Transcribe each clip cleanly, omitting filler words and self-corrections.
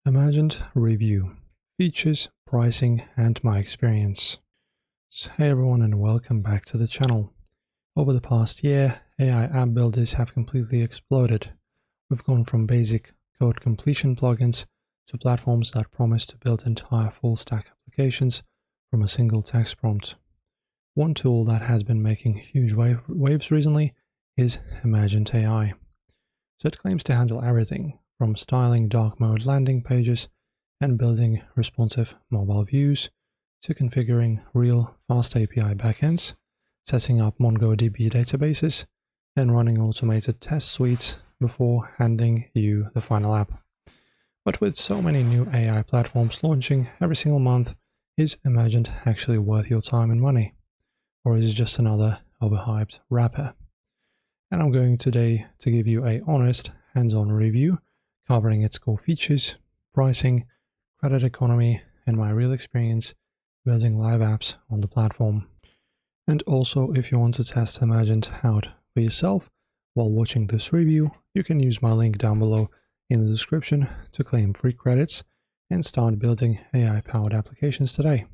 Emergent review, features, pricing, and my experience. So, hey everyone, and welcome back to the channel. Over the past year, AI app builders have completely exploded. We've gone from basic code completion plugins to platforms that promise to build entire full-stack applications from a single text prompt. One tool that has been making huge waves recently is Emergent AI. So it claims to handle everything from styling dark mode landing pages and building responsive mobile views to configuring real fast API backends, setting up MongoDB databases, and running automated test suites before handing you the final app. But with so many new AI platforms launching every single month, is Emergent actually worth your time and money? Or is it just another overhyped wrapper? And I'm going today to give you a honest, hands-on review covering its core features, pricing, credit economy, and my real experience building live apps on the platform. And also, if you want to test Emergent out for yourself while watching this review, you can use my link down below in the description to claim free credits and start building AI-powered applications today.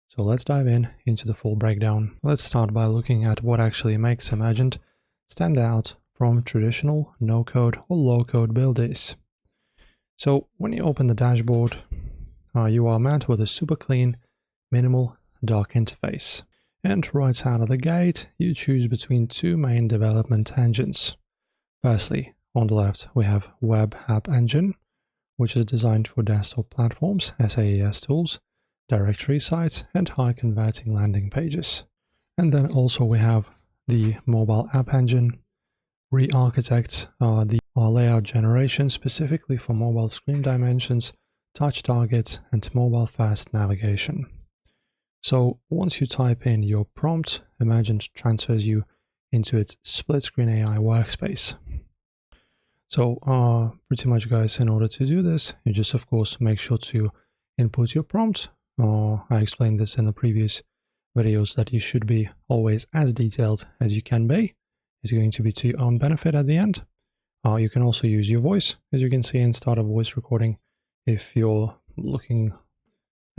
So let's dive into the full breakdown. Let's start by looking at what actually makes Emergent stand out from traditional no-code or low-code builders. So when you open the dashboard, you are met with a super clean, minimal, dark interface. And right out of the gate, you choose between two main development engines. Firstly, on the left, we have Web App Engine, which is designed for desktop platforms, SaaS tools, directory sites, and high-converting landing pages. And then also we have the Mobile App Engine, re-architects the layout generation specifically for mobile screen dimensions, touch targets, and mobile-first navigation. So once you type in your prompt, Emergent transfers you into its split-screen AI workspace. So pretty much, guys, in order to do this, you just, of course, make sure to input your prompt. I explained this in the previous videos that you should be always as detailed as you can be. It's going to be to your own benefit at the end. You can also use your voice, as you can see, and start a voice recording if you're looking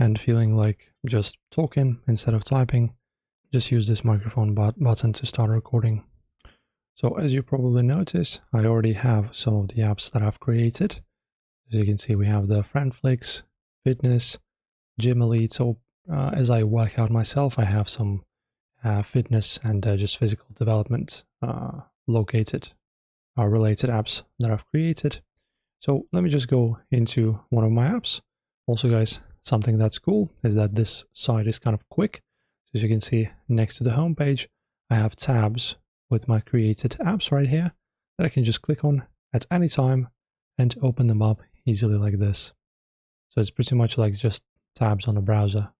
and feeling like just talking instead of typing. Just use this microphone button to start recording. So as you probably notice, I already have some of the apps that I've created. As you can see, we have the Friendflix, Fitness, Gym Elite. So as I work out myself, I have some fitness and just physical development related apps that I've created. So let me just go into one of my apps. Also, guys, something that's cool is that this site is kind of quick. So as you can see, next to the home page, I have tabs with my created apps right here that I can just click on at any time and open them up easily like this. So it's pretty much like just tabs on a browser.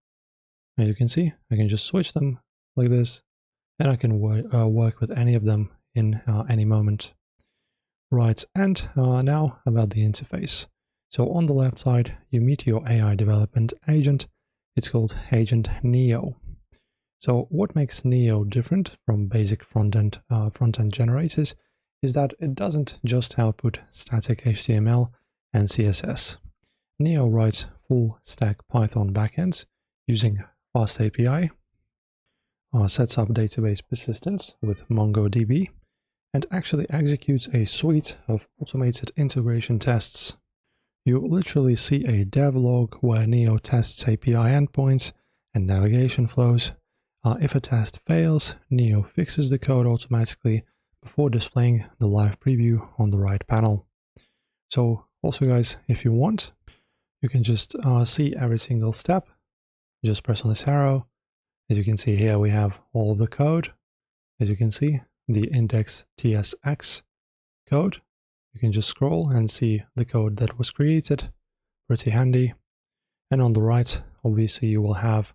And you can see, I can just switch them like this, and I can work with any of them in any moment. Right, and now about the interface. So on the left side, you meet your AI development agent. It's called Agent Neo. So what makes Neo different from basic front-end generators is that it doesn't just output static HTML and CSS. Neo writes full-stack Python backends using Fast API, sets up database persistence with MongoDB, and actually executes a suite of automated integration tests. You literally see a devlog where Neo tests API endpoints and navigation flows. If a test fails, Neo fixes the code automatically before displaying the live preview on the right panel. So also, guys, if you want, you can just see every single step. Just press on this arrow. As you can see here, we have all of the code. As you can see, the index TSX code. You can just scroll and see the code that was created. Pretty handy. And on the right, obviously, you will have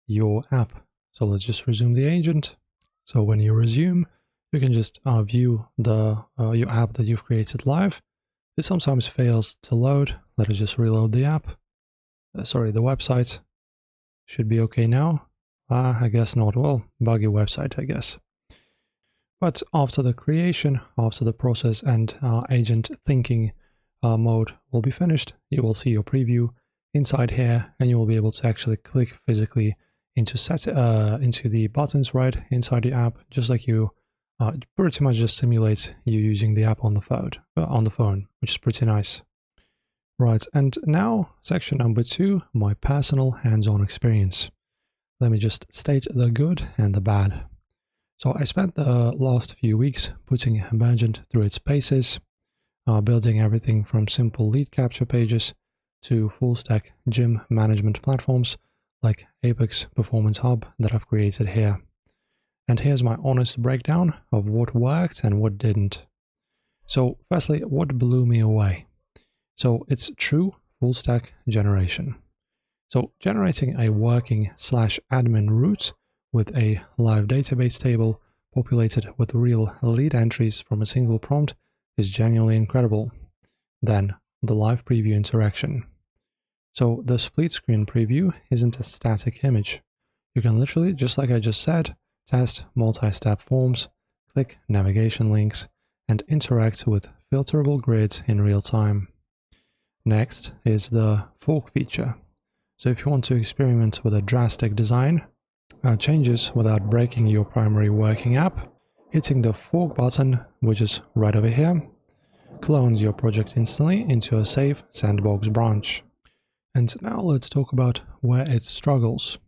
your app. So let's just resume the agent. So when you resume, you can just view your app that you've created live. It sometimes fails to load. Let us just reload the app. The website. Should be okay now. I guess not. Well, buggy website, I guess. But after the creation, after the process and agent thinking mode will be finished, you will see your preview inside here, and you will be able to actually click physically into into the buttons right inside the app, just like you. It pretty much just simulates you using the app on the phone, which is pretty nice. Right, and now section number 2, my personal hands-on experience. Let me just state the good and the bad. So I spent the last few weeks putting Emergent through its paces, building everything from simple lead capture pages to full-stack gym management platforms like Apex Performance Hub that I've created here. And here's my honest breakdown of what worked and what didn't. So firstly, what blew me away? So it's true full-stack generation. So generating a working /admin route with a live database table populated with real lead entries from a single prompt is genuinely incredible. Then, the live preview interaction. So the split screen preview isn't a static image. You can literally, just like I just said, test multi-step forms, click navigation links, and interact with filterable grids in real time. Next is the fork feature. So if you want to experiment with a drastic design changes without breaking your primary working app, hitting the fork button, which is right over here, clones your project instantly into a safe sandbox branch. And now let's talk about where it struggles.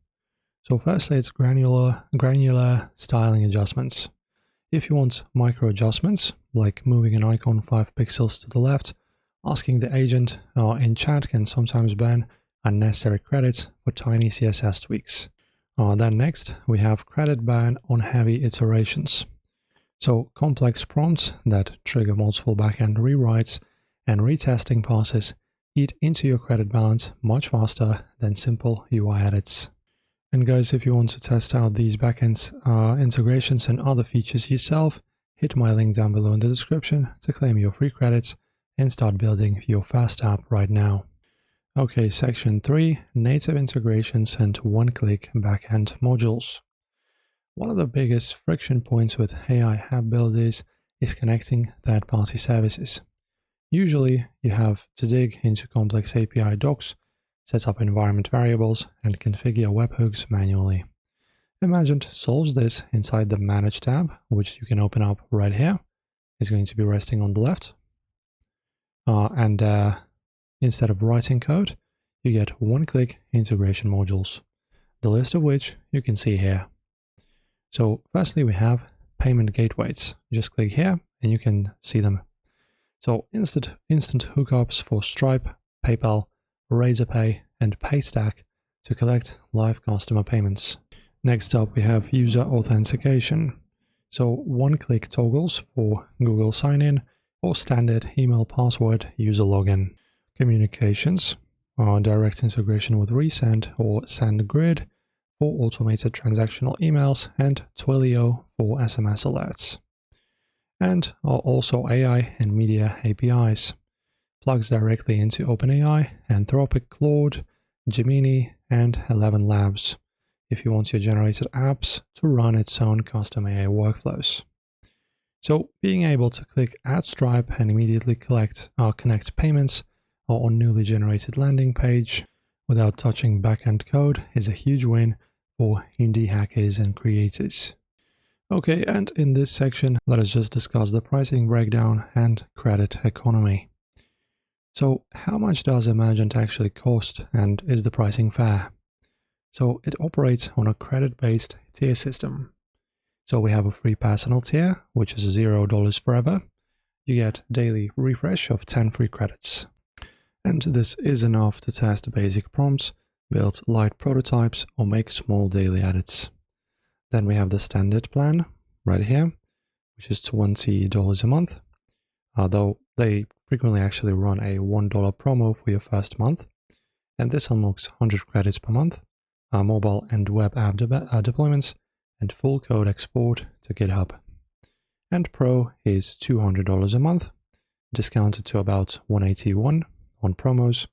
So firstly, it's granular styling adjustments. If you want micro adjustments, like moving an icon 5 pixels to the left, asking the agent in chat can sometimes burn unnecessary credits for tiny CSS tweaks. Then next, we have credit ban on heavy iterations. So complex prompts that trigger multiple backend rewrites and retesting passes eat into your credit balance much faster than simple UI edits. And guys, if you want to test out these backend integrations and other features yourself, hit my link down below in the description to claim your free credits and start building your first app right now. Okay, section 3, native integrations and one-click backend modules. One of the biggest friction points with AI app builders is connecting third-party services. Usually, you have to dig into complex API docs, set up environment variables, and configure webhooks manually. Emergent solves this inside the Manage tab, which you can open up right here. It's going to be resting on the left. Instead of writing code, you get one-click integration modules, the list of which you can see here. So firstly, we have payment gateways. Just click here and you can see them. So instant hookups for Stripe, PayPal, Razorpay, and Paystack to collect live customer payments. Next up, we have user authentication. So one-click toggles for Google sign-in or standard email password user login. Communications, direct integration with Resend or SendGrid for automated transactional emails, and Twilio for SMS alerts. And also AI and media APIs. Plugs directly into OpenAI, Anthropic, Claude, Gemini, and 11 Labs if you want your generated apps to run its own custom AI workflows. So being able to click Add Stripe and immediately connect payments on newly generated landing page without touching backend code is a huge win for indie hackers and creators. Okay, and in this section, let us just discuss the pricing breakdown and credit economy. So how much does Emergent actually cost, and is the pricing fair? So it operates on a credit-based tier system. So we have a free personal tier, which is $0 forever. You get daily refresh of 10 free credits. And this is enough to test basic prompts, build light prototypes, or make small daily edits. Then we have the standard plan right here, which is $20 a month, although they frequently actually run a $1 promo for your first month. And this unlocks 100 credits per month, mobile and web app deployments, and full code export to GitHub. And Pro is $200 a month, discounted to about $181 on promos,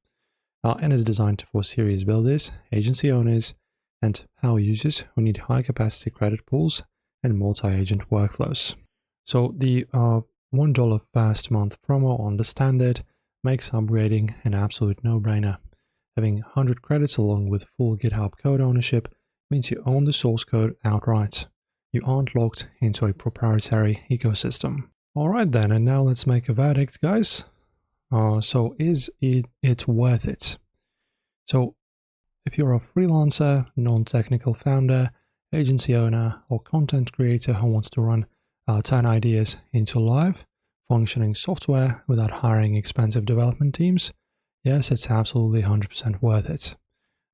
and is designed for serious builders, agency owners, and power users who need high-capacity credit pools and multi-agent workflows. So the $1 first month promo on the standard makes upgrading an absolute no-brainer. Having 100 credits along with full GitHub code ownership means you own the source code outright. You aren't locked into a proprietary ecosystem. Alright then, and now let's make a verdict, guys. So is it worth it? So if you're a freelancer, non-technical founder, agency owner, or content creator who wants to turn ideas into live, functioning software without hiring expensive development teams, yes, it's absolutely 100% worth it.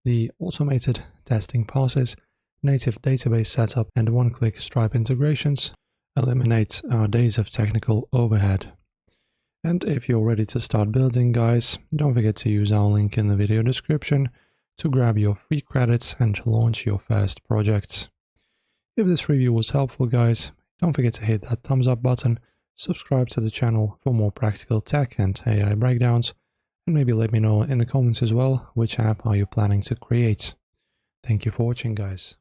The automated testing passes, native database setup, and one-click Stripe integrations eliminate days of technical overhead. And if you're ready to start building, guys, don't forget to use our link in the video description to grab your free credits and launch your first projects. If this review was helpful, guys, don't forget to hit that thumbs up button, subscribe to the channel for more practical tech and AI breakdowns, and maybe let me know in the comments as well which app are you planning to create. Thank you for watching, guys.